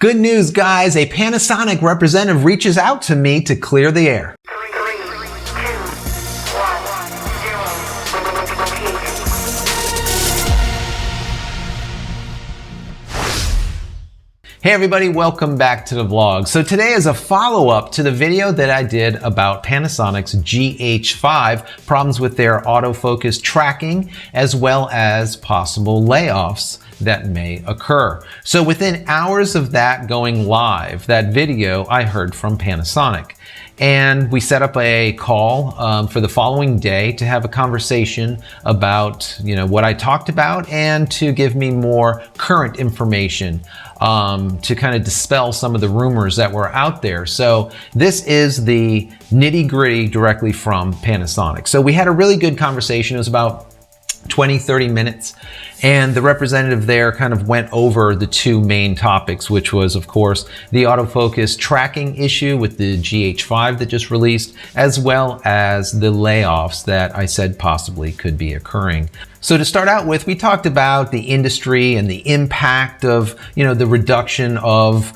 Good news, guys. A Panasonic representative reaches out to me to clear the air. Hey everybody, welcome back to the vlog. So today is a follow-up to the video that I did about Panasonic's GH5, problems with their autofocus tracking, as well as possible layoffs that may occur. So within hours of that going live, that video, I heard from Panasonic. And we set up a call for the following day to have a conversation about, what I talked about and to give me more current information to kind of dispel some of the rumors that were out there. So this is the nitty-gritty directly from Panasonic. So we had a really good conversation. It was about 20-30 minutes. And the representative there kind of went over the two main topics, which was, of course, the autofocus tracking issue with the GH5 that just released, as well as the layoffs that I said possibly could be occurring. So to start out with, we talked about the industry and the impact of, the reduction of,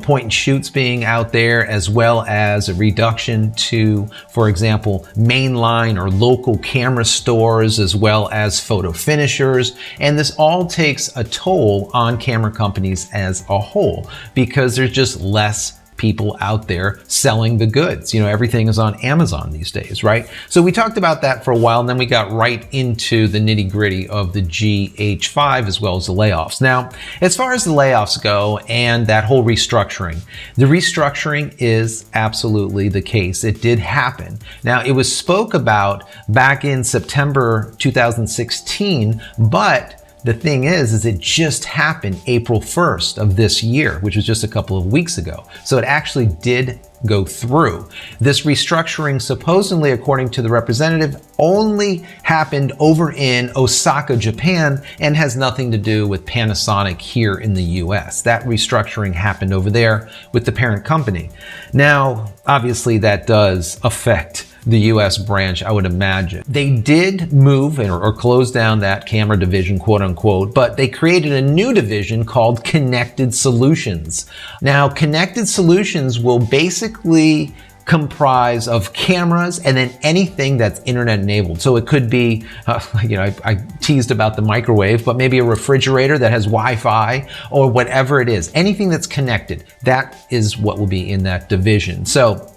point and shoots being out there, as well as a reduction to, for example, mainline or local camera stores, as well as photo finishers. And this all takes a toll on camera companies as a whole because there's just less people out there selling the goods. Everything is on Amazon these days, right? So we talked about that for a while, and then we got right into the nitty-gritty of the GH5 as well as the layoffs. Now, as far as the layoffs go and that whole restructuring, the restructuring is absolutely the case. It did happen. Now, it was spoke about back in September 2016, but the thing is it just happened April 1st of this year, which was just a couple of weeks ago. So it actually did go through. This restructuring, supposedly, according to the representative, only happened over in Osaka, Japan, and has nothing to do with Panasonic here in the US. That restructuring happened over there with the parent company. Now, obviously, that does affect the US branch, I would imagine. They did move or close down that camera division, quote unquote, but they created a new division called Connected Solutions. Now, Connected Solutions will basically comprise of cameras and then anything that's internet enabled. So it could be, I teased about the microwave, but maybe a refrigerator that has Wi-Fi or whatever it is. Anything that's connected, that is what will be in that division. So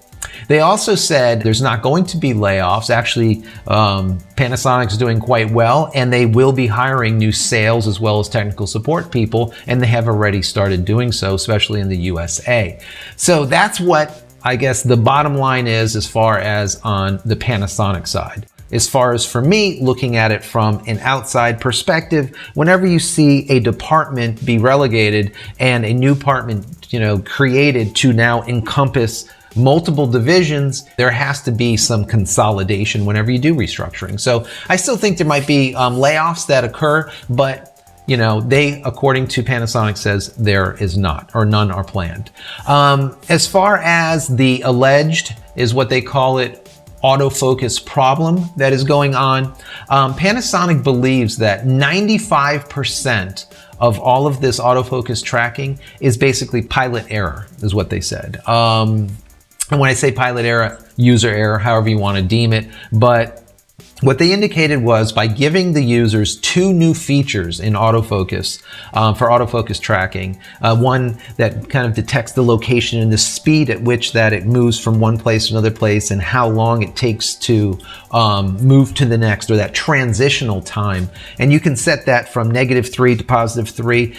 they also said there's not going to be layoffs. Actually, Panasonic's doing quite well, and they will be hiring new sales as well as technical support people, and they have already started doing so, especially in the USA. So that's what I guess the bottom line is as far as on the Panasonic side. As far as for me, looking at it from an outside perspective, whenever you see a department be relegated and a new department, created to now encompass multiple divisions, there has to be some consolidation whenever you do restructuring. So I still think there might be layoffs that occur, but they, according to Panasonic, says there is not, or none are planned. As far as the alleged, is what they call it, autofocus problem that is going on, Panasonic believes that 95% of all of this autofocus tracking is basically pilot error, is what they said. And when I say pilot error, user error, however you want to deem it, but what they indicated was by giving the users two new features in autofocus for autofocus tracking, one that kind of detects the location and the speed at which that it moves from one place to another place and how long it takes to move to the next, or that transitional time. And you can set that from -3 to +3.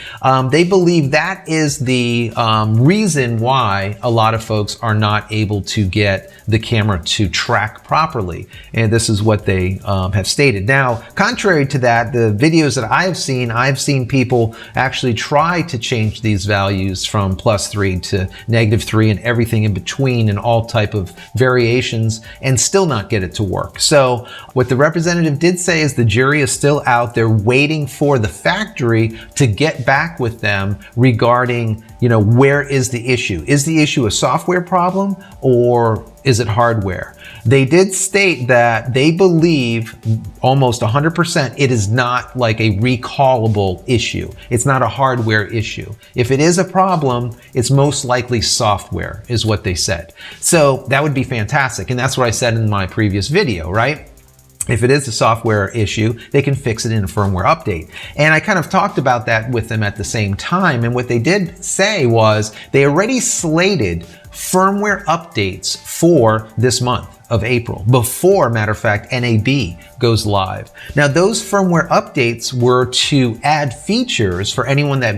They believe that is the reason why a lot of folks are not able to get the camera to track properly. And this is what they have stated. Now, contrary to that, the videos that I've seen people actually try to change these values from +3 to -3 and everything in between and all type of variations and still not get it to work. So what the representative did say is the jury is still out there waiting for the factory to get back with them regarding where is the issue? Is the issue a software problem or is it hardware? They did state that they believe almost 100% it is not like a recallable issue. It's not a hardware issue. If it is a problem, it's most likely software, is what they said. So that would be fantastic. And that's what I said in my previous video, right? If it is a software issue, they can fix it in a firmware update. And I kind of talked about that with them at the same time. And what they did say was they already slated firmware updates for this month of April, before, matter of fact, NAB goes live. Now, those firmware updates were to add features for anyone that,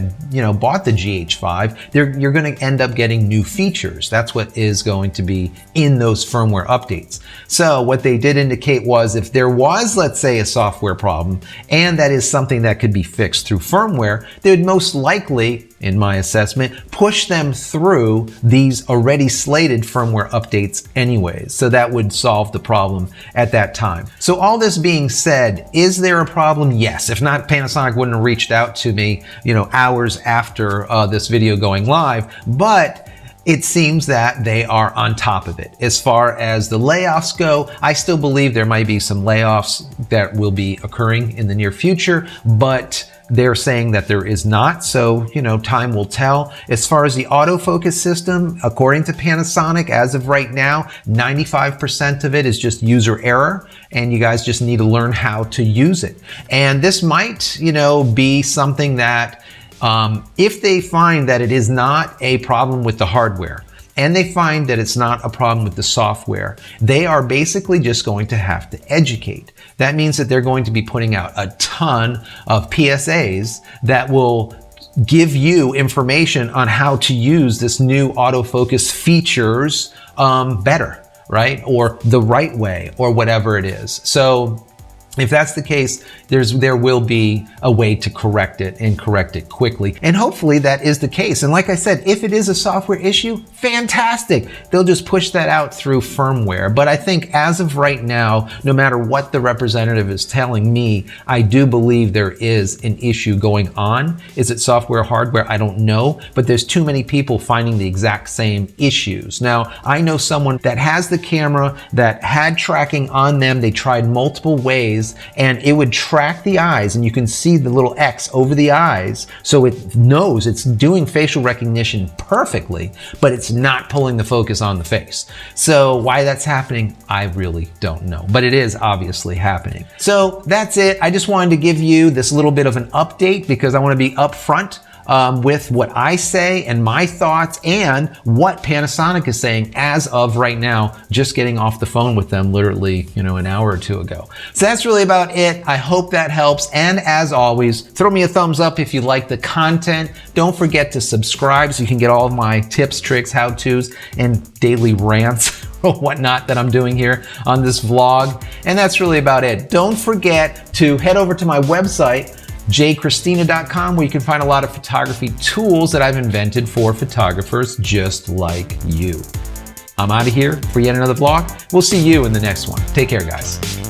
bought the GH5. You're going to end up getting new features. That's what is going to be in those firmware updates. So what they did indicate was if there was, let's say, a software problem, and that is something that could be fixed through firmware, they would most likely, in my assessment, push them through these already slated firmware updates anyways. So that would solve the problem at that time. So all this being said, is there a problem? Yes. If not, Panasonic wouldn't have reached out to me, hours after this video going live. But it seems that they are on top of it. As far as the layoffs go, I still believe there might be some layoffs that will be occurring in the near future, but they're saying that there is not, so, time will tell. As far as the autofocus system, according to Panasonic, as of right now, 95% of it is just user error, and you guys just need to learn how to use it. And this might, be something that, if they find that it is not a problem with the hardware, and they find that it's not a problem with the software, they are basically just going to have to educate. That means that they're going to be putting out a ton of PSAs that will give you information on how to use this new autofocus features better, right? Or the right way, or whatever it is. So if that's the case, there will be a way to correct it and correct it quickly. And hopefully that is the case. And like I said, if it is a software issue, fantastic. They'll just push that out through firmware. But I think as of right now, no matter what the representative is telling me, I do believe there is an issue going on. Is it software, hardware? I don't know, but there's too many people finding the exact same issues. Now, I know someone that has the camera that had tracking on them. They tried multiple ways, and it would track the eyes, and you can see the little X over the eyes, so it knows it's doing facial recognition perfectly, but it's not pulling the focus on the face. So why that's happening, I really don't know, but it is obviously happening. So that's it. I just wanted to give you this little bit of an update because I want to be upfront with what I say and my thoughts and what Panasonic is saying as of right now, just getting off the phone with them literally, an hour or two ago. So that's really about it. I hope that helps. And as always, throw me a thumbs up if you like the content. Don't forget to subscribe so you can get all of my tips, tricks, how-tos, and daily rants or whatnot that I'm doing here on this vlog. And that's really about it. Don't forget to head over to my website, JCristina.com, where you can find a lot of photography tools that I've invented for photographers just like you. I'm out of here for yet another vlog. We'll see you in the next one. Take care, guys.